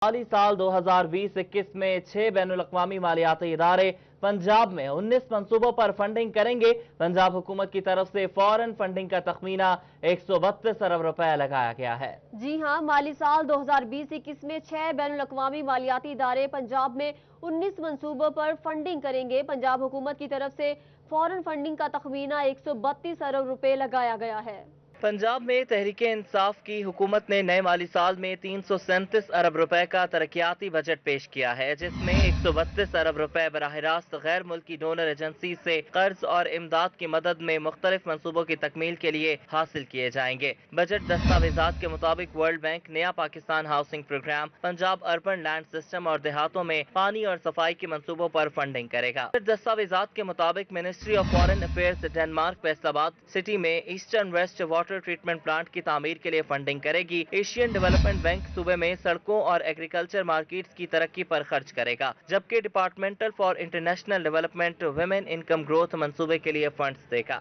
माली साल 2020-21 में 6 बैनुल-अक़वामी मालियाती इदारे पंजाब में 19 मंसूबों पर फंडिंग करेंगे। पंजाब हुकूमत की तरफ से फौरन फंडिंग का तखमीना 132 अरब रुपए लगाया गया है। जी हां, माली साल 2020-21 में 6 बैनुल-अक़वामी मालियाती इदारे पंजाब में 19 मंसूबों पर फंडिंग करेंगे। पंजाब हुकूमत की तरफ से फौरन फंडिंग का तखमीना 132 अरब रुपए लगाया गया है। पंजाब में तहरीक-ए-इंसाफ की हुकूमत ने नए माली साल में 337 अरब रुपए का तरक्याती बजट पेश किया है, जिसमें 132 अरब रुपए बराह रास्त गैर मुल्की डोनर एजेंसी से कर्ज और इमदाद की मदद में मुख्तलिफ मंसूबों की तकमील के लिए हासिल किए जाएंगे। बजट दस्तावेजात के मुताबिक वर्ल्ड बैंक नया Pakistan housing programme, Punjab urban land system और देहातों में पानी और सफाई के मंसूबों पर फंडिंग करेगा। दस्तावेजात के मुताबिक ministry of foreign affairs Denmark Faisalabad city में eastern waste water treatment plant की तामीर के लिए फंडिंग करेगी। एशियन डेवलपमेंट बैंक सूबे में सड़कों और एग्रीकल्चर मार्केट्स की तरक्की पर खर्च करेगा, जबकि departmental for international development women income growth मंसूबे के लिए फंड्स देगा।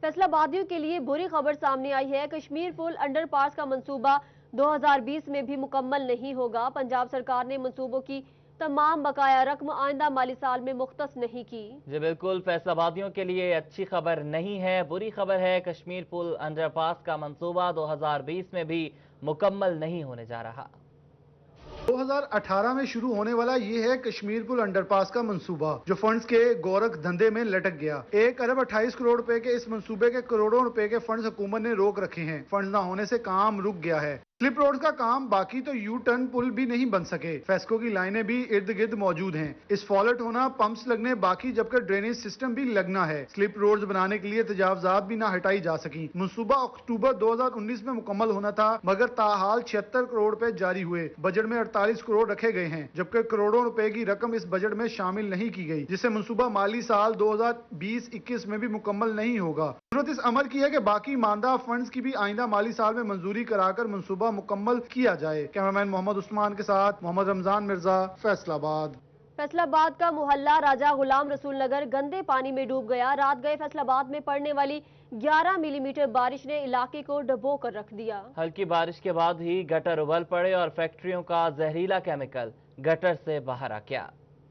फैसलाबादियों के लिए बुरी खबर सामने आई है। कश्मीर पुल अंडरपास का मंसूबा 2020 में भी मुकम्मल नहीं होगा। पंजाब सरकार ने मंसूबों की तमाम बकाया रकम आइंदा माली साल में मुख्तस नहीं की। जी बिल्कुल, फैसलाबादियों के लिए अच्छी खबर नहीं है, बुरी खबर है। कश्मीर पुल अंडरपास का मंसूबा 2020 में भी मुकम्मल नहीं होने जा रहा। 2018 में शुरू होने वाला ये है कश्मीर पुल अंडरपास का मंसूबा, जो फंड्स के गोरख धंधे में लटक गया। 1 अरब 28 करोड़ रुपए के इस मंसूबे के करोड़ों रुपए के फंड्स हुकूमत ने रोक रखे हैं। फंड न होने से काम रुक गया है। स्लिप रोड का काम बाकी तो यू टर्न पुल भी नहीं बन सके। फेस्को की लाइनें भी इर्द गिर्द मौजूद हैं। इस फॉल्ट होना, पंप्स लगने बाकी, जबकि ड्रेनेज सिस्टम भी लगना है। स्लिप रोड्स बनाने के लिए तजावजात भी ना हटाई जा सकी। मंसूबा अक्टूबर 2019 में मुकम्मल होना था, मगर ताहाल 76 करोड़ रुपए जारी हुए। बजट में 48 करोड़ रखे गए हैं, जबकि करोड़ों रुपए की रकम इस बजट में शामिल नहीं की गई, जिससे मंसूबा माली साल 2020-21 में भी मुकम्मल नहीं होगा। जरूरत इस अमल की है कि बाकी मानदा फंड्स की भी आइंदा माली साल में मंजूरी कराकर मंसूबा मुकम्मल किया जाए। कैमरामैन मोहम्मद उस्मान के साथ मोहम्मद रमजान मिर्जा, फैसलाबाद। फैसलाबाद का मोहल्ला राजा गुलाम रसूल नगर गंदे पानी में डूब गया। रात गए फैसलाबाद में पड़ने वाली 11 मिलीमीटर बारिश ने इलाके को डुबो कर रख दिया। हल्की बारिश के बाद ही गटर उबल पड़े और फैक्ट्रियों का जहरीला केमिकल गटर से बाहर आ गया।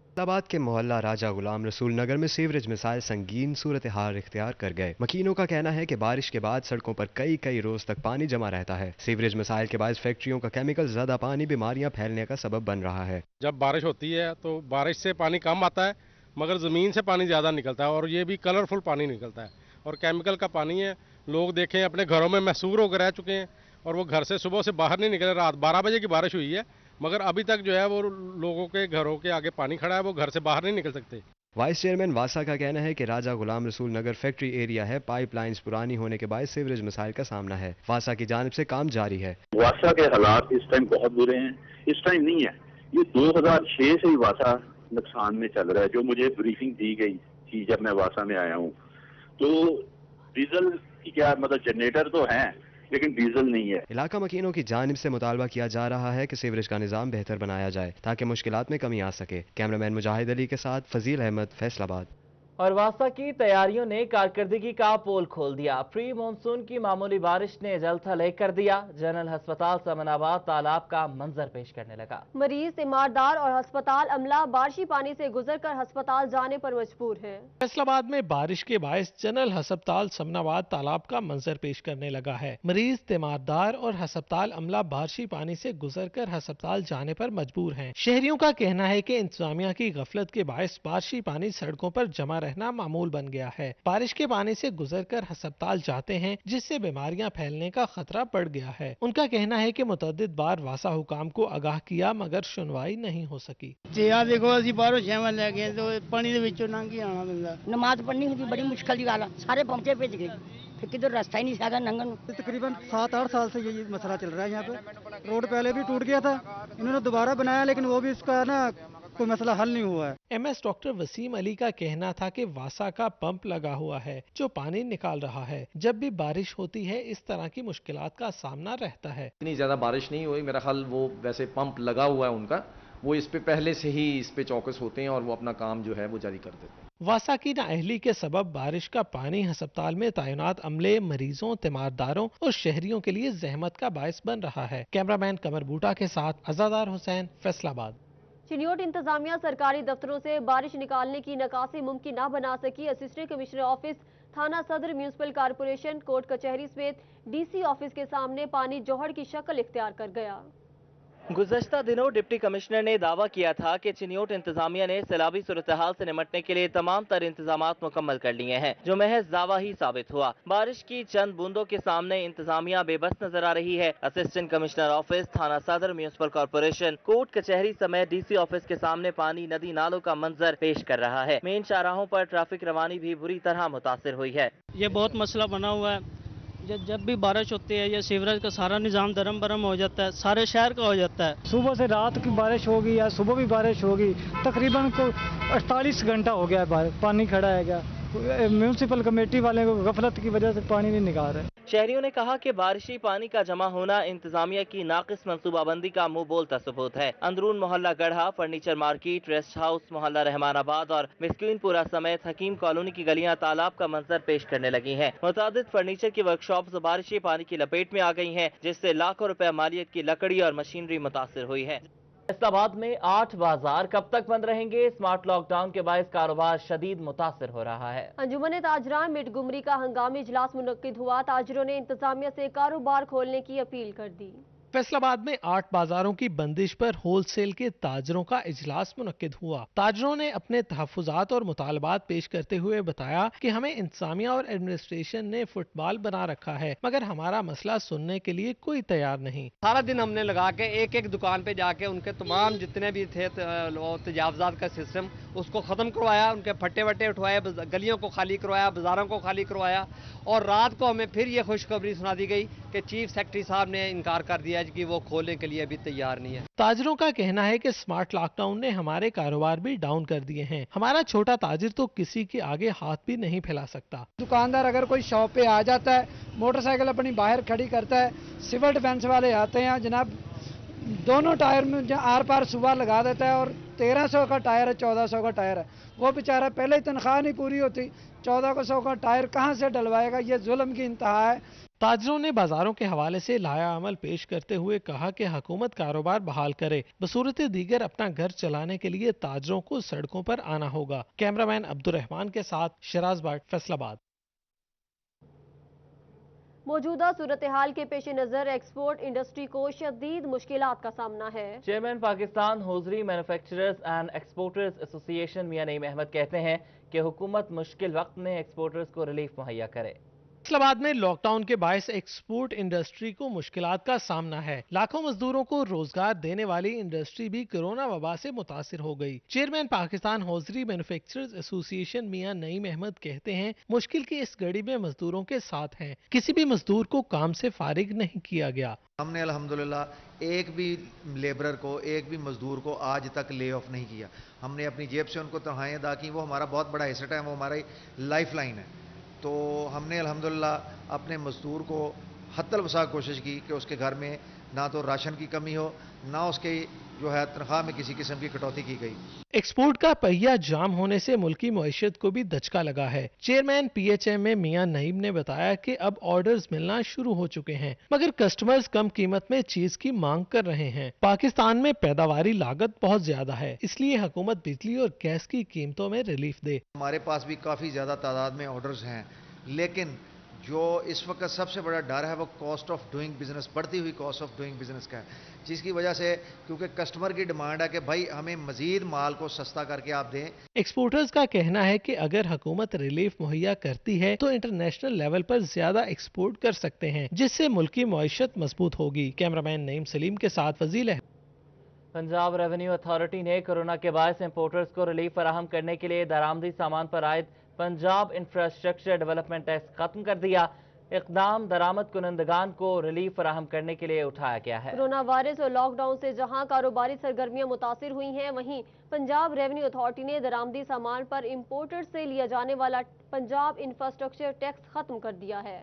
फैसलाबाद के मोहल्ला राजा गुलाम रसूल नगर में सीवरेज मिसाइल संगीन सूरत हाल इख्तियार कर गए। मकीनों का कहना है कि बारिश के बाद सड़कों पर कई रोज तक पानी जमा रहता है। सीवरेज मिसाइल के बाद फैक्ट्रियों का केमिकल ज्यादा पानी बीमारियां फैलने का सबब बन रहा है। जब बारिश होती है तो बारिश से पानी कम आता है, मगर जमीन से पानी ज्यादा निकलता है, और ये भी कलरफुल पानी निकलता है और केमिकल का पानी है। लोग देखें अपने घरों में महसूर होकर रह चुके हैं और वो घर से सुबह से बाहर नहीं निकले। रात 12 बजे की बारिश हुई है, मगर अभी तक जो है वो लोगों के घरों के आगे पानी खड़ा है, वो घर से बाहर नहीं निकल सकते। वाइस चेयरमैन वासा का कहना है कि राजा गुलाम रसूल नगर फैक्ट्री एरिया है। पाइपलाइंस पुरानी होने के बाद सीवरेज मिसाइल का सामना है। वासा की जानिब से काम जारी है। वासा के हालात इस टाइम बहुत बुरे हैं। इस टाइम नहीं है, ये 2006 से ही वासा नुकसान में चल रहा है। जो मुझे ब्रीफिंग दी गई थी जब मैं वासा में आया हूँ, तो डीजल की क्या मतलब जनरेटर तो है, लेकिन डीजल नहीं है। इलाका मकीनों की जानिब से मुतालबा किया जा रहा है कि सीवरेज का निजाम बेहतर बनाया जाए ताकि मुश्किलात में कमी आ सके। कैमरामैन मुजाहिद अली के साथ फजील अहमद, फैसलाबाद। और वासा की तैयारियों ने कारकर्दगी का पोल खोल दिया। प्री मानसून की मामूली बारिश ने जल थल कर दिया। जनरल अस्पताल समनाबाद तालाब का मंजर पेश करने लगा। मरीज, तीमारदार और अस्पताल अमला बारिशी पानी से गुजरकर अस्पताल जाने पर मजबूर है। फैसलाबाद में बारिश के बायस जनरल अस्पताल समनाबाद तालाब का मंजर पेश करने लगा है। मरीज, तीमारदार और अस्पताल अमला बारिशी पानी से गुजरकर अस्पताल जाने पर मजबूर हैं। शहरियों का कहना है कि इंतजामिया की गफलत के बायस बारिशी पानी सड़कों पर जमा रहना मामूल बन गया है। बारिश के पानी से गुजरकर अस्पताल जाते हैं, जिससे बीमारियां फैलने का खतरा बढ़ गया है। उनका कहना है कि मुतअद्दिद बार वासा हुकाम को आगाह किया, मगर सुनवाई नहीं हो सकी। जी हाँ, देखो असी बाहरों छेवन ले गए तो पानी दे विचों लंघ के आना पैंदा। नमाज पढ़नी होती बड़ी मुश्किल की गल, सारे पहुंचे भेज गए, फिर किधर रास्ता ही नहीं सागा नंगन। तकरीबन 7-8 साल से ये मसला चल रहा है। यहाँ पे रोड पहले भी टूट गया था, इन्होंने दोबारा बनाया, लेकिन वो भी इसका ना कोई मसला हल नहीं हुआ है। MS डॉक्टर वसीम अली का कहना था कि वासा का पंप लगा हुआ है जो पानी निकाल रहा है। जब भी बारिश होती है इस तरह की मुश्किलात का सामना रहता है। इतनी ज्यादा बारिश नहीं हुई, मेरा ख्याल वो वैसे पंप लगा हुआ है उनका, वो इस पे पहले से ही इस पे चौकस होते हैं और वो अपना काम जो है वो जारी कर देते हैं। वासा की नाअहली के सबब बारिश का पानी हस्पताल में तैनात अमले, मरीजों, तीमारदारों और शहरियों के लिए जहमत का बायस बन रहा है। कैमरामैन कमर बूटा के साथ अज़ादार हुसैन, फैसलाबाद। चिन्योट इंतजामिया सरकारी दफ्तरों से बारिश निकालने की नकासी मुमकिन न बना सकी। असिस्टेंट कमिश्नर ऑफिस, थाना सदर, म्यूनिसिपल कारपोरेशन, कोर्ट कचहरी समेत डीसी ऑफिस के सामने पानी जोहड़ की शक्ल इख्तियार कर गया। गुज़श्ता दिनों डिप्टी कमिश्नर ने दावा किया था कि चिन्योट इंतजामिया ने सैलाबी सूरत हाल से निपटने के लिए तमाम तर इंतजामात मुकम्मल कर लिए हैं, जो महज दावा ही साबित हुआ। बारिश की चंद बूंदों के सामने इंतजामिया बेबस नजर आ रही है। असिस्टेंट कमिश्नर ऑफिस, थाना सदर, म्यूनिसिपल कॉर्पोरेशन, कोर्ट कचहरी समेत डीसी ऑफिस के सामने पानी नदी नालों का मंजर पेश कर रहा है। मेन शाहराहों पर ट्रैफिक रवानी भी बुरी तरह मुतासिर हुई है। ये बहुत मसला बना हुआ है। जब भी बारिश होती है या सीवरेज का सारा निज़ाम दरम बरम हो जाता है, सारे शहर का हो जाता है। सुबह से रात की बारिश होगी या सुबह भी बारिश होगी, तकरीबन को 48 घंटा हो गया है, पानी खड़ा है। क्या म्यूनिसिपल कमेटी वाले को गफलत की वजह से पानी नहीं निकाल रहे। शहरियों ने कहा कि बारिशी पानी का जमा होना इंतजामिया की नाकिस मंसूबाबंदी का मुंह बोलता सबूत है। अंदरून मोहल्ला गढ़ा, फर्नीचर मार्केट, रेस्ट हाउस, मोहल्ला रहमानाबाद और मिस्कीनपुरा समेत हकीम कॉलोनी की गलियां तालाब का मंजर पेश करने लगी हैं। मुतादिद फर्नीचर की वर्कशॉप बारिशी पानी की लपेट में आ गई हैं, जिससे लाखों रुपए मालियत की लकड़ी और मशीनरी मुतासिर हुई है। फैसलाबाद में 8 बाजार कब तक बंद रहेंगे? स्मार्ट लॉकडाउन के बायस कारोबार शदीद मुतासिर हो रहा है। अंजुमन ताजरान मिटगुमरी का हंगामी इजलास मुनक्किद हुआ। ताजरों ने इंतजामिया से कारोबार खोलने की अपील कर दी। फैसलाबाद में 8 बाजारों की बंदिश पर होलसेल के ताजरों का इजलास मुनक्किद हुआ। ताजरों ने अपने तहफुजात और मुतालबात पेश करते हुए बताया कि हमें इंतजामिया और एडमिनिस्ट्रेशन ने फुटबॉल बना रखा है, मगर हमारा मसला सुनने के लिए कोई तैयार नहीं। सारा दिन हमने लगा के एक एक दुकान पे जाके उनके तमाम जितने भी थे तजावजात का सिस्टम उसको ख़त्म करवाया, उनके फट्टे वट्टे उठवाए, गलियों को खाली करवाया, बाजारों को खाली करवाया। और रात को हमें फिर ये खुशखबरी सुना दी गई कि चीफ सेक्रेटरी साहब ने इनकार कर दिया कि वो खोलने के लिए अभी तैयार नहीं है। ताजरों का कहना है कि स्मार्ट लॉकडाउन ने हमारे कारोबार भी डाउन कर दिए हैं। हमारा छोटा ताजिर तो किसी के आगे हाथ भी नहीं फैला सकता। दुकानदार अगर कोई शॉप पे आ जाता है, मोटरसाइकिल अपनी बाहर खड़ी करता है, सिविल डिफेंस वाले आते हैं जनाब, दोनों टायर में आर पार सुबह लगा देता है और 1300 का टायर है, 1400 का टायर है। वो बेचारा पहले ही तनख्वाह नहीं पूरी होती, 1400 का टायर कहाँ से डलवाएगा? ये जुल्म की इंतहा है। ताजरों ने बाजारों के हवाले से लाया अमल पेश करते हुए कहा कि हुकूमत कारोबार बहाल करे, बसूरत दीगर अपना घर चलाने के लिए ताजरों को सड़कों पर आना होगा। कैमरामैन अब्दुर्रहमान के साथ शराज बाट, फैसलाबाद। मौजूदा सूरत हाल के पेश नज़र एक्सपोर्ट इंडस्ट्री को शदीद मुश्किलात का सामना है। Chairman Pakistan hosiery manufacturers and exporters association Mian Naeem Ahmad कहते हैं कि हुकूमत मुश्किल वक्त में एक्सपोर्टर्स को रिलीफ मुहैया करे। फैसलाबाद में लॉकडाउन के बायस एक्सपोर्ट इंडस्ट्री को मुश्किलात का सामना है। लाखों मजदूरों को रोजगार देने वाली इंडस्ट्री भी कोरोना वबा से मुतासिर हो गई। Chairman Pakistan hosiery manufacturers association Mian Naeem Ahmad कहते हैं मुश्किल की इस घड़ी में मजदूरों के साथ हैं। किसी भी मजदूर को काम से फारिग नहीं किया गया। हमने अल्हम्दुलिल्लाह एक भी लेबरर को, एक भी मजदूर को आज तक ले ऑफ नहीं किया। हमने अपनी जेब से उनको तनख्वाहें अदा की। वो हमारा बहुत बड़ा एसेट है, वो हमारी लाइफ लाइन है। तो हमने अल्हम्दुलिल्लाह अपने मजदूर को हत्तल वसा कोशिश की कि उसके घर में ना तो राशन की कमी हो, ना उसके जो है तनख्वाह में किसी किस्म की कटौती की गई। एक्सपोर्ट का पहिया जाम होने से मुल्की मईशत को भी दचका लगा है। चेयरमैन पीएचएम में मियां नईम ने बताया कि अब ऑर्डर्स मिलना शुरू हो चुके हैं, मगर कस्टमर्स कम कीमत में चीज की मांग कर रहे हैं। पाकिस्तान में पैदावारी लागत बहुत ज्यादा है, इसलिए हुकूमत बिजली और गैस की कीमतों में रिलीफ दे। हमारे पास भी काफी ज्यादा तादाद में ऑर्डर्स हैं, लेकिन जो इस वक्त सबसे बड़ा डर है वो कॉस्ट ऑफ डूइंग बिजनेस, बढ़ती हुई कॉस्ट ऑफ डूइंग बिजनेस का है, जिसकी वजह से क्योंकि कस्टमर की डिमांड है कि भाई हमें मजीद माल को सस्ता करके आप दें। एक्सपोर्टर्स का कहना है कि अगर हुकूमत रिलीफ मुहैया करती है तो इंटरनेशनल लेवल पर ज्यादा एक्सपोर्ट कर सकते हैं, जिससे मुल्की मईशत मजबूत होगी। कैमरामैन नईम सलीम के साथ फजील है। पंजाब रेवेन्यू अथॉरिटी ने कोरोना के बायस इंपोर्टर्स को रिलीफ फराहम करने के लिए दरामदी सामान पर आयद पंजाब इंफ्रास्ट्रक्चर डेवलपमेंट टैक्स खत्म कर दिया। इक़दाम दरामद कुनंदगान को रिलीफ फराहम करने के लिए उठाया गया है। कोरोना वायरस और लॉकडाउन से जहां कारोबारी सरगर्मियां मुतासिर हुई हैं, वहीं पंजाब रेवेन्यू अथॉरिटी ने दरामदी सामान पर इंपोर्टर से लिया जाने वाला पंजाब इंफ्रास्ट्रक्चर टैक्स खत्म कर दिया है।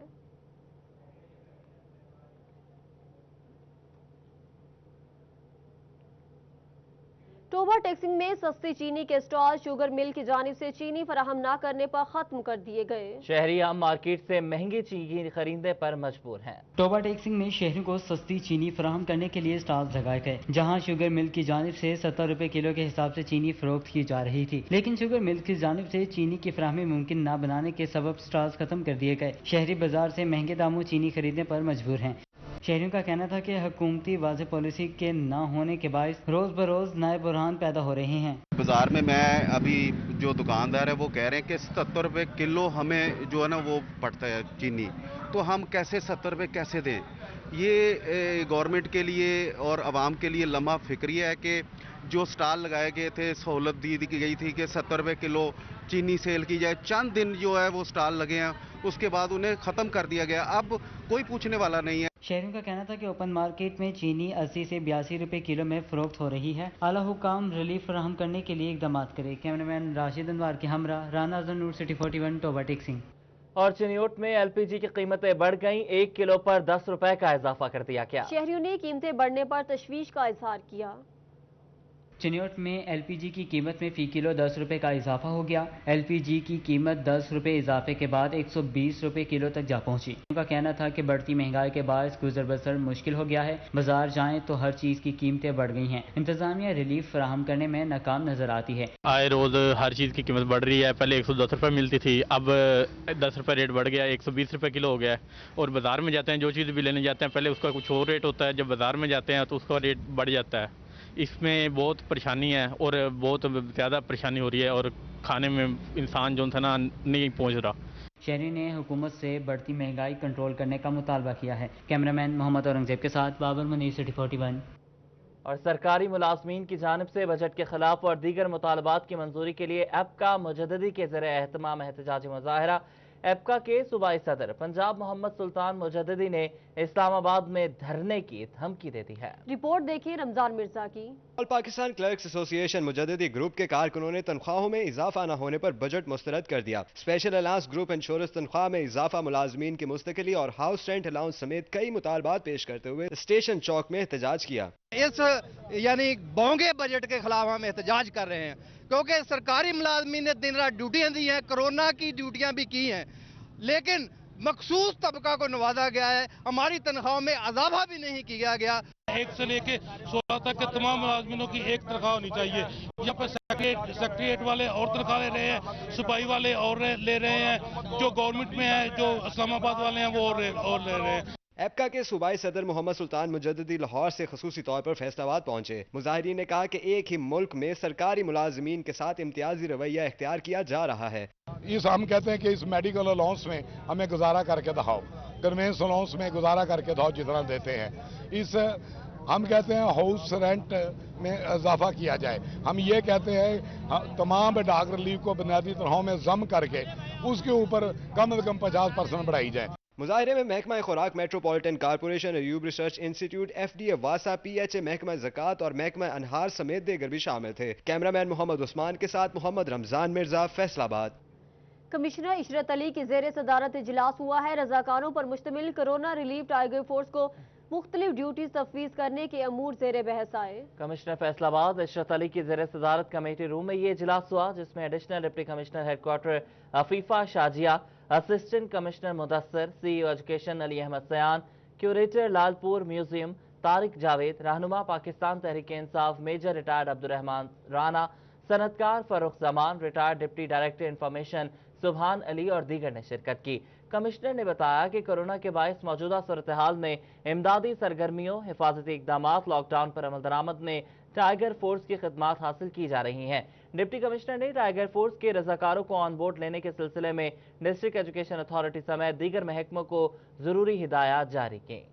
टोबा टेक्सिंग में सस्ती चीनी के स्टॉल शुगर मिल की जानिब से चीनी फराहम न करने पर खत्म कर दिए गए। शहरी आम मार्केट से महंगी चीनी खरीदने पर मजबूर हैं। टोबा टेक्सिंग में शहरों को सस्ती चीनी फराहम करने के लिए स्टॉल्स लगाए गए, जहां शुगर मिल की जानिब से 70 रुपए किलो के हिसाब से चीनी फरोख्त की जा रही थी, लेकिन शुगर मिल की जानिब से चीनी की फराहमी मुमकिन न बनाने के सबब स्टॉल्स खत्म कर दिए गए। शहरी बाजार से महंगे दामों चीनी खरीदने पर मजबूर हैं। शहरियों का कहना था कि हुकूमती वाज़ेह पॉलिसी के न होने के बायस रोज बरोज नए बुरहान पैदा हो रहे हैं। बाजार में मैं अभी जो दुकानदार है वो कह रहे हैं कि 70 रुपए किलो हमें जो है ना वो पड़ता है चीनी, तो हम कैसे 70 रुपए कैसे दें। ये गवर्नमेंट के लिए और आवाम के लिए लम्हा फिक्री है कि जो स्टॉल लगाए गए थे, सहूलत दी गई थी कि 70 रुपए किलो चीनी सेल की जाए। चंद दिन जो है वो स्टॉल लगे हैं, उसके बाद उन्हें ख़त्म कर दिया गया। अब कोई पूछने वाला नहीं है। शहरियों का कहना था कि ओपन मार्केट में चीनी 80 से 82 रुपए किलो में फरोख्त हो रही है। आला हुकाम रिलीफ फराहम करने के लिए इकदाम करे। कैमरामैन राशिद अनवार के हमरा राना ज़नूर सिटी 41 टोबा टेक्सिंग। और चिन्योट में एलपीजी की कीमतें बढ़ गईं, 1 किलो पर 10 रुपए का इजाफा कर दिया गया। शहरियों ने कीमतें बढ़ने पर तशवीश का इजहार किया। चिन्योट में एलपीजी की कीमत में फी किलो 10 रुपए का इजाफा हो गया। एलपीजी की कीमत 10 रुपए इजाफे के बाद 120 रुपए किलो तक जा पहुंची। उनका कहना था कि बढ़ती महंगाई के बायस गुजर बसर मुश्किल हो गया है। बाजार जाएं तो हर चीज की कीमतें बढ़ गई हैं। इंतजामिया रिलीफ फराहम करने में नाकाम नजर आती है। आए रोज हर चीज की कीमत बढ़ रही है। पहले 110 रुपए मिलती थी, अब 10 रुपए रेट बढ़ गया, 120 रुपए किलो हो गया है। और बाजार में जाते हैं, जो चीज़ भी लेने जाते हैं पहले उसका कुछ और रेट होता है, जब बाजार में जाते हैं तो उसका रेट बढ़ जाता है। इसमें बहुत परेशानी है और बहुत ज़्यादा परेशानी हो रही है और खाने में इंसान जो था ना नहीं पहुंच रहा। शहरी ने हुकूमत से बढ़ती महंगाई कंट्रोल करने का मुतालबा किया है। कैमरामैन मोहम्मद औरंगजेब के साथ बाबर मुनीर सिटी 41। और सरकारी मुलाजमीन की जानिब से बजट के खिलाफ और दीगर मुतालबात की मंजूरी के लिए एपका मुजद्दिदी के ज़रिए एहतमाम एहतजाजी मुजाहरा। एपका के सूबाई सदर पंजाब मोहम्मद सुल्तान मुजद्दिदी ने इस्लामाबाद में धरने की धमकी दे दी है। रिपोर्ट देखिए रमजान मिर्जा की। All Pakistan clerks association Mujaddidi group के कारकुनों ने तनख्वाहों में इजाफा न होने पर बजट मुस्तरद कर दिया। स्पेशल अलाउंस ग्रुप इंश्योरेंस तनख्वाह में इजाफा, मुलाजमीन की मुस्तकिली और हाउस रेंट अलाउंस समेत कई मुतालबात पेश करते हुए स्टेशन चौक में एहतजाज किया। इस यानी बोंगे बजट के खिलाफ हम एहतजाज कर रहे हैं, क्योंकि सरकारी मुलाजमीन ने दिन रात ड्यूटियां दी हैं, कोरोना की ड्यूटियां भी की हैं, लेकिन मखसूस तबका को नवाजा गया है। हमारी तनख्वाह में इजाफा भी नहीं किया गया। 1 से लेके 16 तक के तमाम मुलाजमीनों की एक तनख्वाह होनी चाहिए। यहाँ पे सेक्रेटरीट वाले और तनख्वाह ले रहे हैं, सिपाही वाले और ले रहे हैं, जो गवर्नमेंट में है, जो इस्लामाबाद वाले हैं वो और ले रहे हैं। एपका के सूबाई सदर मोहम्मद सुल्तान मुजद्दिदी लाहौर से खसूसी तौर पर फैसलाबाद पहुंचे। मुजाहिरीन ने कहा कि एक ही मुल्क में सरकारी मुलाजमीन के साथ इम्तियाजी रवैया इख्तियार किया जा रहा है। हम कहते हैं कि इस मेडिकल अलाउंस में हमें गुजारा करके दिखाओ, कन्वेंस अलाउंस में गुजारा करके दिखाओ जितना देते हैं। इस हम कहते हैं हाउस रेंट में इजाफा किया जाए। हम ये कहते हैं तमाम डाक रिलीफ को बुनियादी तनख्वाहों में जम करके उसके ऊपर कम से कम 50% बढ़ाई जाए। मुजाहरे में महकमा खुराक, metropolitan corporation, Ayub research institute, FDA, वासा, PHA, महकमा ज़कात और महकमा अनहार समेत दीगर भी शामिल थे। कैमरामैन मोहम्मद उस्मान के साथ मोहम्मद रमजान मिर्जा, फैसलाबाद। कमिश्नर इशरत अली की ज़ेर सदारत इजलास हुआ है। रजाकारों पर मुश्तमिल कोरोना रिलीफ टाइगर फोर्स को मुख्तलिफ ड्यूटीज तफवीज करने के अमूर ज़ेर बहस आए। कमिश्नर फैसलाबाद इशरत अली की ज़ेर सदारत कमेटी रूम में ये इजलास हुआ, जिसमें additional deputy commissioner headquarter Afifa Shazia, assistant commissioner Mudassar, CEO education Ali Ahmad Sayan, curator Lalpur museum Tariq Javed, रहनुमा पाकिस्तान तहरीक इंसाफ मेजर रिटायर्ड अब्दुर्रहमान राना, सनतकार Farrukh Zaman, retired deputy director information Subhan Ali और दीगर ने शिरकत की। कमिश्नर ने बताया कि कोरोना के बायस मौजूदा सूरत हाल में इमदादी सरगर्मियों, हिफाजती इकदाम, लॉकडाउन पर अमल दरामद में टाइगर फोर्स की खिदमात हासिल की जा रही हैं। डिप्टी कमिश्नर ने टाइगर फोर्स के रजाकारों को ऑन बोर्ड लेने के सिलसिले में डिस्ट्रिक्ट एजुकेशन अथॉरिटी समेत दीगर महकमों को जरूरी हिदायत जारी की।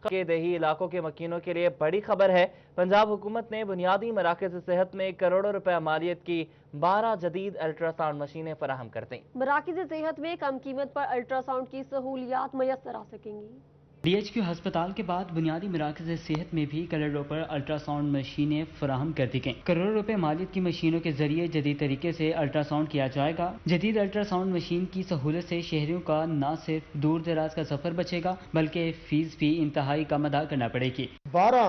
के देही इलाकों के मकीनों के लिए बड़ी खबर है। पंजाब हुकूमत ने बुनियादी मराकज़ सेहत में करोड़ों रुपए मालियत की 12 जदीद अल्ट्रासाउंड मशीनें फराहम कर दी। मराकज़ सेहत में कम कीमत पर अल्ट्रासाउंड की सहूलियात मैसर आ सकेंगी। DHQ ہسپتال کے بعد بنیادی مراکز صحت میں بھی کلر پر الٹراساؤنڈ مشینیں فراہم کر دی گئیں۔ کروڑوں روپے مالیت کی مشینوں کے ذریعے جدید طریقے سے الٹراساؤنڈ کیا جائے گا۔ جدید الٹراساؤنڈ مشین کی سہولت سے شہریوں کا نہ صرف دور دراز کا سفر بچے گا بلکہ فیس بھی انتہائی کم ادا کرنا پڑے گی۔ 12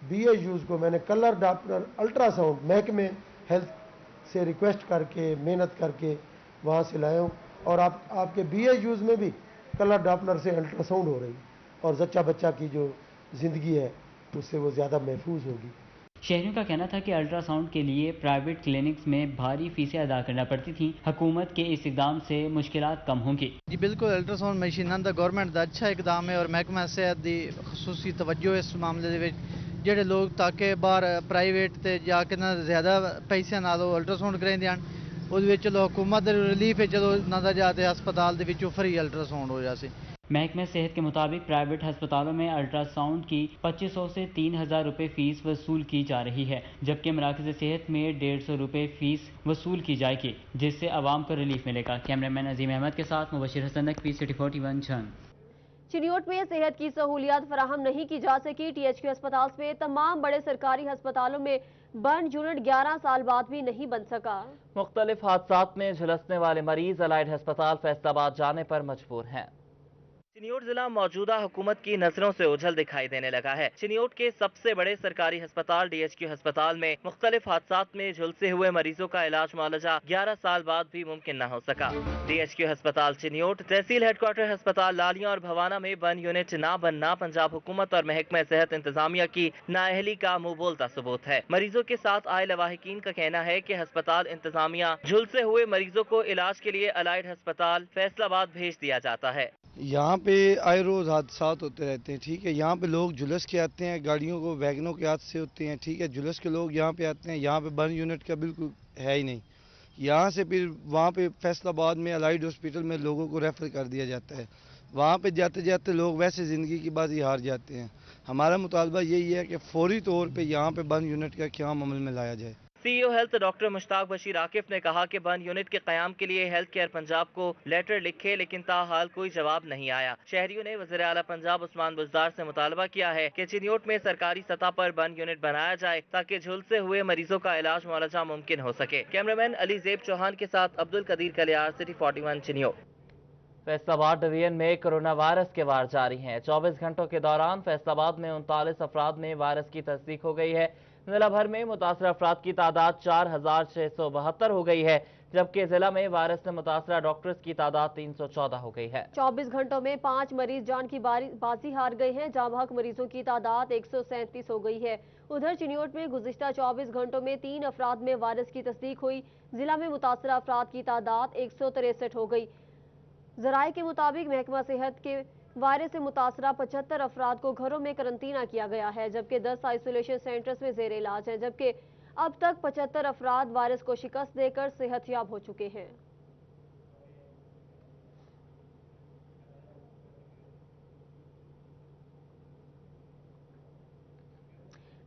BHUs کو میں نے کلر ڈاپلر الٹراساؤنڈ محکمے ہیلتھ سے ریکویسٹ کر کے محنت کر کے وہاں سے لائے ہوں، اور آپ کے BHUs میں بھی کلر ڈاپلر سے الٹراساؤنڈ ہو رہی اور زچہ بچہ کی جو زندگی ہے اس سے وہ زیادہ محفوظ ہوگی۔ شہریوں کا کہنا تھا کہ الٹراساؤنڈ کے لیے پرائیویٹ کلینکس میں بھاری فیسیں ادا کرنا پڑتی تھیں۔ حکومت کے اس اقدام سے مشکلات کم ہوں گی۔ جی بالکل، الٹراساؤنڈ مشیناں دا گورنمنٹ دا اچھا اقدام ہے اور محکمہ صحت دی خصوصی توجہ اس معاملے دے جڑے لوگ تاکہ باہر پرائیویٹ تے جا کے نہ زیادہ پیسے نال الٹراساؤنڈ کراندے ہیں، اس وچ چلو حکومت ریلیف ہے، چلو نہ دا جاتے ہسپتال دے وچوں فری الٹراساؤنڈ ہو جاسی۔ محکمہ صحت کے مطابق پرائیویٹ ہسپتالوں میں الٹراساؤنڈ کی 2500 سے 3000 روپے فیس وصول کی جا رہی ہے، جبکہ مراکز صحت میں 150 روپے فیس وصول کی جائے گی، جس سے عوام کو ریلیف ملے گا۔ کیمرامین عظیم احمد کے ساتھ مبشر حسن نقوی، سٹی 41 جھنگ۔ چنیوٹ میں صحت کی سہولیات فراہم نہیں کی جا سکی۔ THQ ہسپتال میں تمام بڑے سرکاری ہسپتالوں میں برن یونٹ 11 سال بعد بھی نہیں بن سکا۔ مختلف حادثات میں جھلسنے والے مریض الائڈ ہسپتال فیصل آباد جانے پر مجبور ہیں۔ چنیوٹ ضلع موجودہ حکومت کی نظروں سے اوجھل دکھائی دینے لگا ہے۔ چنیوٹ کے سب سے بڑے سرکاری ہسپتال DHQ ہسپتال میں مختلف حادثات میں جھلسے ہوئے مریضوں کا علاج معالجہ 11 سال بعد بھی ممکن نہ ہو سکا۔ DHQ ہسپتال چنیوٹ، تحصیل ہیڈ کوارٹر ہسپتال لالیاں اور بھوانہ میں برن یونٹ نہ بننا پنجاب حکومت اور محکمہ صحت انتظامیہ کی نااہلی کا منہ بولتا ثبوت ہے۔ مریضوں کے ساتھ آئے لواحقین کا کہنا ہے کہ ہسپتال انتظامیہ جھلسے ہوئے مریضوں کو علاج کے لیے الائڈ ہسپتال فیصل آباد بھیج دیا جاتا ہے۔ یہاں پہ آئے روز حادثات ہوتے رہتے ہیں، ٹھیک ہے، یہاں پہ لوگ جھلس کے آتے ہیں، گاڑیوں کو ویگنوں کے حادثے ہوتے ہیں، ٹھیک ہے، جھلس کے لوگ یہاں پہ آتے ہیں، یہاں پہ برن یونٹ کا بالکل ہے ہی نہیں، یہاں سے پھر وہاں پہ فیصل آباد میں الائڈ ہاسپٹل میں لوگوں کو ریفر کر دیا جاتا ہے، وہاں پہ جاتے جاتے لوگ ویسے زندگی کی بازی ہار جاتے ہیں۔ ہمارا مطالبہ یہی ہے کہ فوری طور پہ یہاں پہ برن یونٹ کا قیام عمل میں لایا جائے۔ CEO ہیلتھ ڈاکٹر مشتاق بشیر عاکف نے کہا کہ برن یونٹ کے قیام کے لیے ہیلتھ کیئر پنجاب کو لیٹر لکھے لیکن تاحال کوئی جواب نہیں آیا۔ شہریوں نے وزیر اعلیٰ پنجاب عثمان بزدار سے مطالبہ کیا ہے کہ چنیوٹ میں سرکاری سطح پر برن یونٹ بنایا جائے تاکہ جھلسے ہوئے مریضوں کا علاج معالجہ ممکن ہو سکے۔ کیمرامین علی زیب چوہان کے ساتھ عبدالقدیر کلیار، سٹی 41 چنیوٹ۔ فیصل آباد ڈویژن میں کرونا وائرس کے وار جاری ہیں۔ 24 گھنٹوں کے دوران فیصل آباد میں 39 افراد میں وائرس کی تصدیق ہو گئی ہے۔ ضلع بھر میں متاثرہ افراد کی تعداد 4672 ہو گئی ہے، جبکہ ضلع میں وائرس سے متاثرہ ڈاکٹرز کی تعداد 314 ہو گئی ہے۔ 24 گھنٹوں میں 5 مریض جان کی بازی ہار گئے ہیں۔ جاں بحق مریضوں کی تعداد 137 ہو گئی ہے۔ ادھر چنیوٹ میں گزشتہ 24 گھنٹوں میں 3 افراد میں وائرس کی تصدیق ہوئی۔ ضلع میں متاثرہ افراد کی تعداد 163 ہو گئی۔ ذرائع کے مطابق محکمہ صحت کے وائرس سے متاثرہ 75 افراد کو گھروں میں قرنطینہ کیا گیا ہے، جبکہ 10 آئسولیشن سینٹرز میں زیر علاج ہیں، جبکہ اب تک 75 افراد وائرس کو شکست دے کر صحت یاب ہو چکے ہیں۔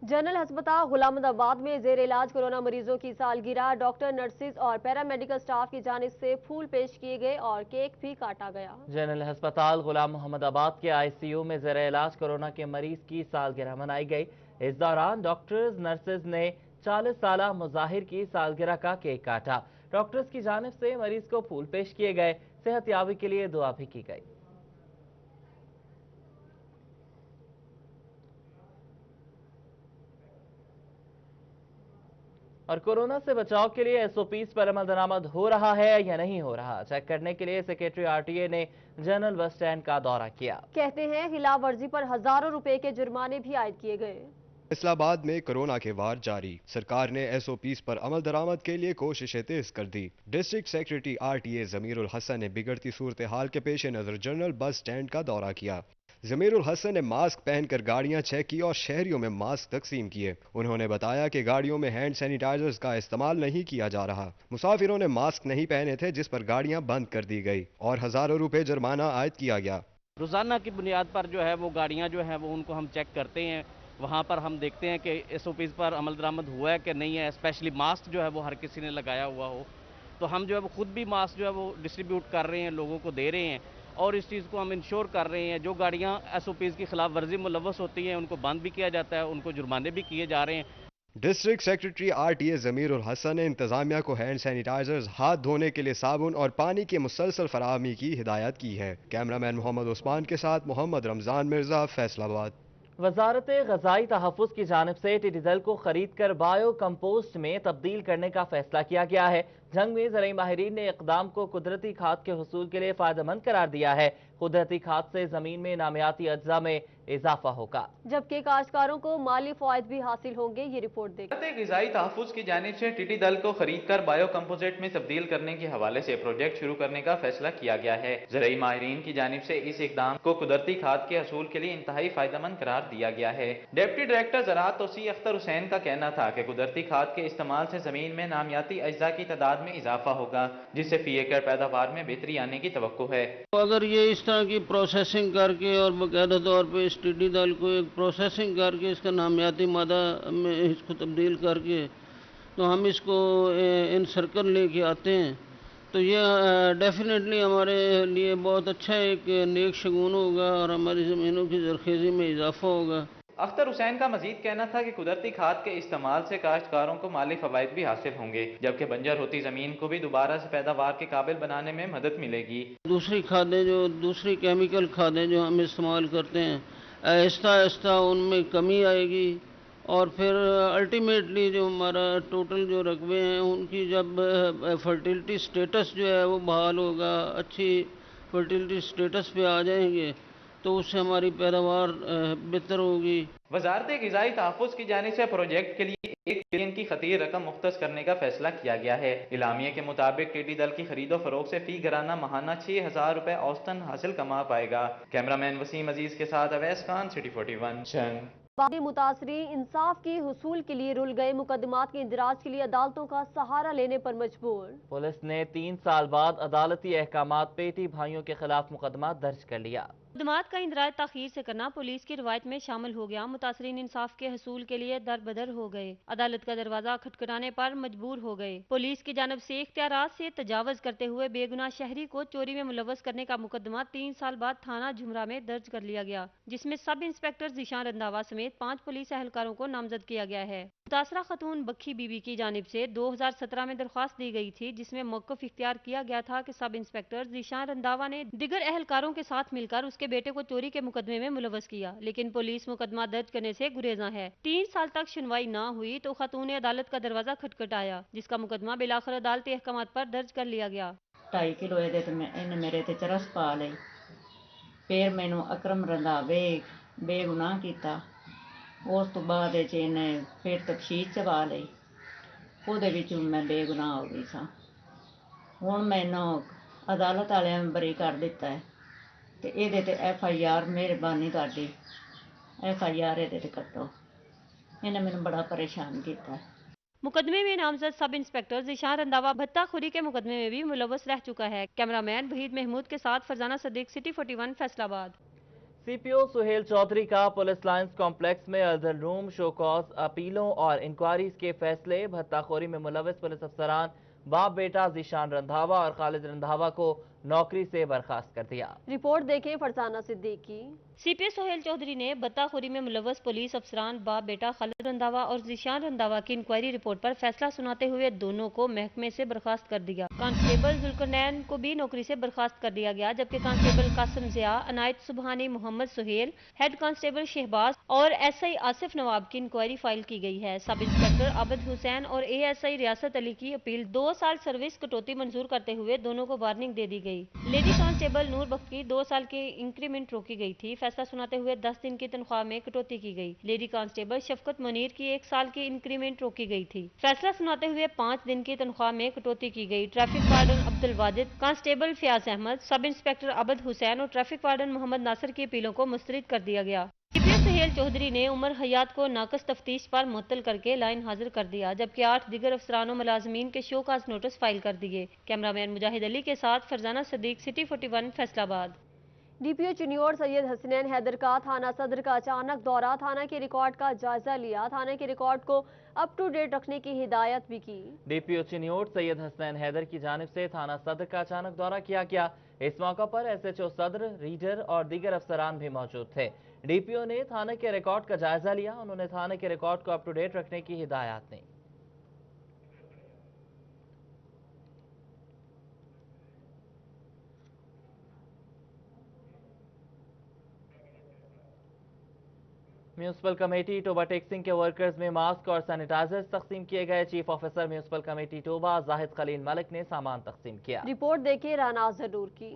جنرل ہسپتال غلام آباد میں زیر علاج کورونا مریضوں کی سالگرہ ڈاکٹر، نرسز اور پیرامیڈیکل سٹاف کی جانب سے پھول پیش کیے گئے اور کیک بھی کاٹا گیا۔ جنرل ہسپتال غلام محمد آباد کے ICU میں زیر علاج کورونا کے مریض کی سالگرہ منائی گئی۔ اس دوران ڈاکٹرز، نرسز نے 40 سالہ مظاہر کی سالگرہ کا کیک کاٹا۔ ڈاکٹرز کی جانب سے مریض کو پھول پیش کیے گئے، صحت یابی کے لیے دعا بھی کی گئی۔ اور کورونا سے بچاؤ کے لیے SOPs پر عمل درآمد ہو رہا ہے یا نہیں ہو رہا، چیک کرنے کے لیے سیکریٹری RTA نے جنرل بس اسٹینڈ کا دورہ کیا۔ کہتے ہیں خلاف ورزی پر ہزاروں روپے کے جرمانے بھی عائد کیے گئے۔ فیصل آباد میں کرونا کے وار جاری، سرکار نے SOPs پر عمل درآمد کے لیے کوششیں تیز کر دی۔ ڈسٹرکٹ سیکریٹری RTA ضمیر الحسن نے بگڑتی صورتحال کے پیش نظر جنرل بس اسٹینڈ کا دورہ کیا۔ ضمیر الحسن نے ماسک پہن کر گاڑیاں چیک کی اور شہریوں میں ماسک تقسیم کیے۔ انہوں نے بتایا کہ گاڑیوں میں ہینڈ سینیٹائزرز کا استعمال نہیں کیا جا رہا، مسافروں نے ماسک نہیں پہنے تھے جس پر گاڑیاں بند کر دی گئی اور ہزاروں روپے جرمانہ عائد کیا گیا۔ روزانہ کی بنیاد پر جو ہے وہ گاڑیاں جو ہیں وہ ان کو ہم چیک کرتے ہیں، وہاں پر ہم دیکھتے ہیں کہ SOPs پر عمل درآمد ہوا ہے کہ نہیں ہے، اسپیشلی ماسک جو ہے وہ ہر کسی نے لگایا ہوا ہو، تو ہم جو ہے وہ خود بھی ماسک جو ہے وہ ڈسٹریبیوٹ کر رہے ہیں، لوگوں کو دے رہے ہیں، اور اس چیز کو ہم انشور کر رہے ہیں جو گاڑیاں SOPs کی خلاف ورزی ملوث ہوتی ہیں ان کو بند بھی کیا جاتا ہے، ان کو جرمانے بھی کیے جا رہے ہیں۔ ڈسٹرکٹ سیکرٹری RTA ضمیر الحسن نے انتظامیہ کو ہینڈ سینیٹائزرز، ہاتھ دھونے کے لیے صابن اور پانی کی مسلسل فراہمی کی ہدایت کی ہے۔ کیمرامین محمد عثمان کے ساتھ محمد رمضان مرزا، فیصل آباد۔ وزارت غذائی تحفظ کی جانب سے ٹڈی دل کو خرید کر بایو کمپوسٹ میں تبدیل کرنے کا فیصلہ کیا گیا ہے۔ جنگ میں زرعی ماہرین نے اقدام کو قدرتی کھاد کے حصول کے لیے فائدہ مند قرار دیا ہے۔ قدرتی کھاد سے زمین میں نامیاتی اجزاء میں اضافہ ہوگا، جبکہ کاشتکاروں کو مالی فوائد بھی حاصل ہوں گے۔ یہ رپورٹ دیکھیں۔ وزارت غذائی تحفظ کی جانب سے ٹڈی دل کو خرید کر بایو کمپوزٹ میں تبدیل کرنے کے حوالے سے پروجیکٹ شروع کرنے کا فیصلہ کیا گیا ہے۔ زرعی ماہرین کی جانب سے اس اقدام کو قدرتی کھاد کے حصول کے لیے انتہائی فائدہ مند قرار دیا گیا ہے۔ ڈپٹی ڈائریکٹر زراعت توسیع اختر حسین کا کہنا تھا کہ قدرتی کھاد کے استعمال سے زمین میں نامیاتی اجزاء کی تعداد میں اضافہ ہوگا، جس سے فی ایکڑ پیداوار میں بہتری آنے کی توقع ہے۔ اگر یہ اس طرح کی پروسیسنگ کر کے اور باقاعدہ طور پہ اس ٹڈی دل کو ایک پروسیسنگ کر کے اس کا نامیاتی مادہ میں اس کو تبدیل کر کے تو ہم اس کو ان سرکل لے کے آتے ہیں تو یہ ڈیفینیٹلی ہمارے لیے بہت اچھا ایک نیک شگون ہوگا اور ہماری زمینوں کی زرخیزی میں اضافہ ہوگا۔ اختر حسین کا مزید کہنا تھا کہ قدرتی کھاد کے استعمال سے کاشتکاروں کو مالی فوائد بھی حاصل ہوں گے، جبکہ بنجر ہوتی زمین کو بھی دوبارہ سے پیداوار کے قابل بنانے میں مدد ملے گی۔ دوسری کیمیکل کھادیں جو ہم استعمال کرتے ہیں آہستہ آہستہ ان میں کمی آئے گی اور پھر الٹیمیٹلی جو ہمارا ٹوٹل جو رقبے ہیں ان کی جب فرٹیلٹی سٹیٹس جو ہے وہ بحال ہوگا، اچھی فرٹیلٹی سٹیٹس پہ آ جائیں گے تو اس سے ہماری پیداوار بہتر ہوگی۔ وزارت غذائی تحفظ کی جانب سے پروجیکٹ کے لیے 1 بلین کی خطیر رقم مختص کرنے کا فیصلہ کیا گیا ہے۔ اعلامیے کے مطابق ٹڈی دل کی خرید و فروخت سے فی گھرانہ ماہانہ 6000 روپے اوسطاً حاصل کما پائے گا۔ کیمرامین وسیم عزیز کے ساتھ اویس خان، سٹی 41 جنگ۔ بعض متاثرین انصاف کے حصول کے لیے رل گئے، مقدمات کے اندراج کے لیے عدالتوں کا سہارا لینے پر مجبور۔ پولیس نے 3 سال بعد عدالتی احکامات پیٹی بھائیوں کے خلاف مقدمہ درج کر لیا۔ مقدمات کا اندراج تاخیر سے کرنا پولیس کی روایت میں شامل ہو گیا۔ متاثرین انصاف کے حصول کے لیے در بدر ہو گئے، عدالت کا دروازہ کھٹکھٹانے پر مجبور ہو گئے۔ پولیس کی جانب سے اختیارات سے تجاوز کرتے ہوئے بے گناہ شہری کو چوری میں ملوث کرنے کا مقدمہ 3 سال بعد تھانہ جھمرا میں درج کر لیا گیا، جس میں سب انسپکٹر ذیشان رنداوا سمیت 5 پولیس اہلکاروں کو نامزد کیا گیا ہے۔ متاثرہ خاتون بکھی بی بی کی جانب سے 2017 میں درخواست دی گئی تھی، جس میں موقف اختیار کیا گیا تھا کہ سب انسپکٹر ذیشان رنداوا نے دیگر اہلکاروں کے ساتھ مل کر اس کے بیٹے کو چوری کے مقدمے میں ملوث کیا، لیکن پولیس مقدمہ درج کرنے سے گریزاں ہے۔ 3 سال تک سنوائی نہ ہوئی تو خاتون نے عدالت کا دروازہ کھٹکھٹایا، جس کا مقدمہ بالآخر عدالتی احکامات پر درج کر لیا گیا۔ 2.5 کلو میرے تے چرس پا لئی، پھر مینوں اکرم رنداوے بے گناہ کیتا، اس تو بعد پھر تفصیل چوا لئی، ਉਹਦੇ ਵਿੱਚ ਮੈਂ ਬੇਗੁਨਾਹ ਹੋ ਗਈ ਸਾਂ। ਹੁਣ ਮੈਨੂੰ ਅਦਾਲਤ ਵਾਲਿਆਂ ਨੇ ਬਰੀ ਕਰ ਦਿੱਤਾ ਹੈ ਤੇ ਇਹਦੇ ਤੇ FIR ਮਿਹਰਬਾਨੀ ਤੁਹਾਡੀ FIR ਇਹਦੇ ਤੇ ਕੱਟੋ। ਇਹਨੇ ਮੈਨੂੰ ਬੜਾ ਪਰੇਸ਼ਾਨ ਕੀਤਾ ਹੈ۔ मुकदमे में नामजद सब इंस्पेक्टर ज़ीशान रंधावा भत्ता खोरी के मुकदमे में भी मुलव्वस रह चुका है। कैमरामैन वहीद महमूद के साथ फरजाना सदीक, सिटी 41 फैसलाबाद। CPO सुहेल चौधरी का पुलिस लाइंस कॉम्प्लेक्स में अर्दल रूम शोकॉज अपीलों और इंक्वायरीज के फैसले, भत्ताखोरी में मुलव्वस पुलिस अफसरान बाप बेटा ज़ीशान रंधावा और खालिद रंधावा को नौकरी से बर्खास्त कर दिया। रिपोर्ट देखें फरजाना सिद्दीकी। CPO सुहेल चौधरी ने भत्ताखोरी में मुलव्वस पुलिस अफसरान बाप बेटा खालिद रंधावा और ज़ीशान रंधावा की इंक्वायरी रिपोर्ट पर फैसला सुनाते हुए दोनों को महकमे से बर्खास्त कर दिया। कांस्टेबल जुल्करनैन को भी नौकरी से बर्खास्त कर दिया गया, जबकि constable Qasim Zia, Inayat Subhani, Mohammad Sohail, head constable Shahbaz और SI आसिफ नवाब की इंक्वायरी फाइल की गई है। सब इंस्पेक्टर आबिद हुसैन और ASI रियासत अली की अपील 2 साल सर्विस कटौती मंजूर करते हुए दोनों को वार्निंग दे दी गई। लेडी कांस्टेबल नूर बख्त की 2 साल की इंक्रीमेंट रोकी गई थी। फैसला सुनाते हुए 10 दिन की तनख्वाह में कटौती की गई। लेडी कांस्टेबल शफकत मुनीर की 1 साल की इंक्रीमेंट रोकी गई थी। फैसला सुनाते हुए 5 दिन की तनख्वाह में कटौती की गई। Traffic warden Abdul Wajid, constable Fayyaz Ahmad, sub inspector Abid Hussain और ट्रैफिक वार्डन मोहम्मद नासिर की अपीलों को मुस्तरद कर दिया गया। CPO सुहेल चौधरी ने उमर हयात को नाकस तफ्तीश पर मुअत्तल करके लाइन हाजिर कर दिया, जबकि 8 दीगर अफसरान और मुलाजमीन के शोकाज नोटिस फाइल कर दिए। कैमरामैन मुजाहिद अली के साथ फरजाना सदीक, सिटी 41 फैसलाबाद। DPO चिन्योर सैयद हसनैन हैदर का थाना सदर का अचानक दौरा, थाना के रिकॉर्ड का जायजा लिया, थाना के रिकॉर्ड को अप टू डेट रखने की हिदायत भी की। DPO चिन्योर सैयद हसनैन हैदर की जानिब से थाना सदर का अचानक दौरा किया गया। इस मौका पर SHO सदर, रीडर और दीगर अफसरान भी मौजूद थे। DPO ने थाने के रिकॉर्ड का जायजा लिया, उन्होंने थाने के रिकॉर्ड को अप टू डेट रखने की हिदायत दी। म्यूनिसिपल कमेटी टोबा टेक्सिंग के वर्कर्स में मास्क और सैनिटाइजर्स तकसीम किए गए। Chief officer municipal committee Toba Zahid Khalil Malik ने सामान तकसीम किया। रिपोर्ट देखिए राना जरूर की।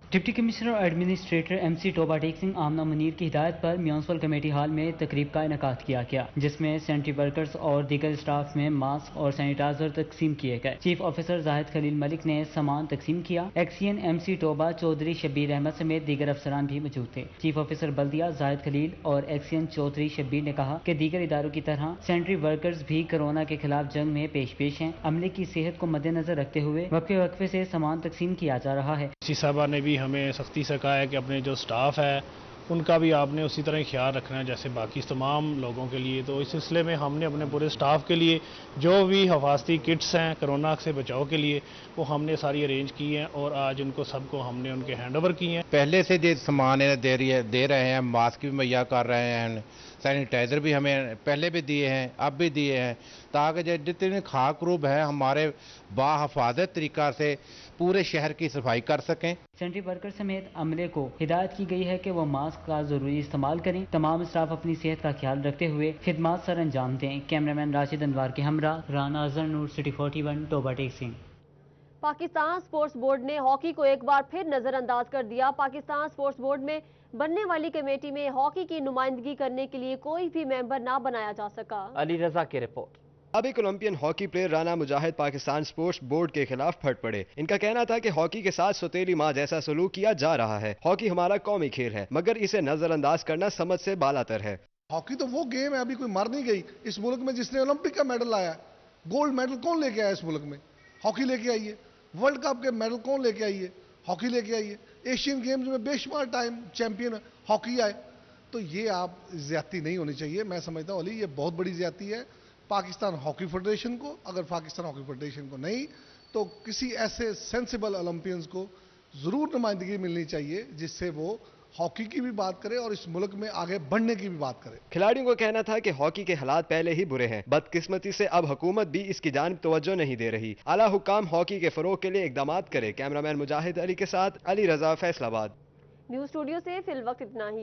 डिप्टी कमिश्नर और एडमिनिस्ट्रेटर MC टोबा टेक्सिंग आमना मुनीर की हिदायत पर म्यूनिसिपल कमेटी हॉल में तकरीब का इनेकाद किया गया, जिसमें सैनिटरी वर्कर्स और दीगर स्टाफ में मास्क और सैनिटाइजर तकसीम किए गए। चीफ ऑफिसर जाहिद खलील मलिक ने सामान तकसीम किया। एक्सीएन MC टोबा चौधरी शब्बीर अहमद समेत दीगर अफसरान भी मौजूद थे। चीफ ऑफिसर बल्दिया जाहिद खलील और एक्सीएन चौधरी शब्बीर ने कहा कि दीगर इदारों की तरह सैनिटरी वर्कर्स भी कोरोना के खिलाफ जंग में पेश हैं। अमले की सेहत को मद्देनजर रखते हुए वक्फे से सामान तकसीम किया जा रहा है। साहबा ने भी हमें सख्ती से कहा है कि अपने जो स्टाफ है उनका भी आपने उसी तरह ख्याल रखना है जैसे बाकी तमाम लोगों के लिए। तो इस सिलसिले में हमने अपने पूरे स्टाफ के लिए जो भी हिफाजती किट्स हैं कोरोना से बचाव के लिए वो हमने सारी अरेंज की हैं और आज उनको सबको हमने उनके हैंड ओवर किए हैं। पहले से जो सामान दे रहे हैं, मास्क भी मुहैया कर रहे हैं, सैनिटाइज़र भी हमें पहले भी दिए हैं, अब भी दिए हैं, ताकि जितने खाक रूब हैं हमारे बाहिफाजत तरीक़ा से पूरे शहर की सफाई कर सकें। सैनिटरी वर्कर समेत अमले को हिदायत की गई है कि वो मास्क का जरूरी इस्तेमाल करें। तमाम स्टाफ अपनी सेहत का ख्याल रखते हुए खिदमत सर अंजाम दें। कैमरामैन राशिद अनवार के हमरा Rana Azhar, Noor city 41, Toba Tek Singh. Pakistan sports board ने हॉकी को एक बार फिर नजरअंदाज कर दिया। पाकिस्तान स्पोर्ट्स बोर्ड में बनने वाली कमेटी में हॉकी की नुमाइंदगी करने के लिए कोई भी मेंबर ना बनाया जा सका। अली रजा की रिपोर्ट। अब एक ओलंपियन हॉकी प्लेयर राना मुजाहिद पाकिस्तान स्पोर्ट्स बोर्ड के खिलाफ फट पड़े। इनका कहना था कि हॉकी के साथ सौतेली माँ जैसा सलूक किया जा रहा है। हॉकी हमारा कौमी खेल है, मगर इसे नजरअंदाज करना समझ से बालातर है। हॉकी तो वो गेम है, अभी कोई मर नहीं गई। इस मुल्क में जिसने ओलंपिक का मेडल लाया, गोल्ड मेडल कौन लेके आया इस मुल्क में? हॉकी लेके आई है। वर्ल्ड कप के मेडल कौन लेके आई है? हॉकी लेके आई है। एशियन गेम्स में बेशुमार टाइम चैंपियन हॉकी आए। तो ये आप ज्यादती नहीं होनी चाहिए। मैं समझता हूँ अली ये बहुत बड़ी ज्यादती है पाकिस्तान हॉकी फेडरेशन को। अगर पाकिस्तान हॉकी फेडरेशन को नहीं तो किसी ऐसे सेंसिबल ओलंपियंस को जरूर नुमाइंदगी मिलनी चाहिए जिससे वो हॉकी की भी बात करे और इस मुल्क में आगे बढ़ने की भी बात करे। खिलाड़ियों को कहना था कि हॉकी के हालात पहले ही बुरे हैं। बदकिस्मती से अब हुकूमत भी इसकी जानिब तवज्जो नहीं दे रही। आला हुकाम हॉकी के फरोग के लिए इकदामात करे। कैमरामैन मुजाहिद अली के साथ अली रजा, फैसलाबाद। न्यूज स्टूडियो से फिल वक्त इतना ही।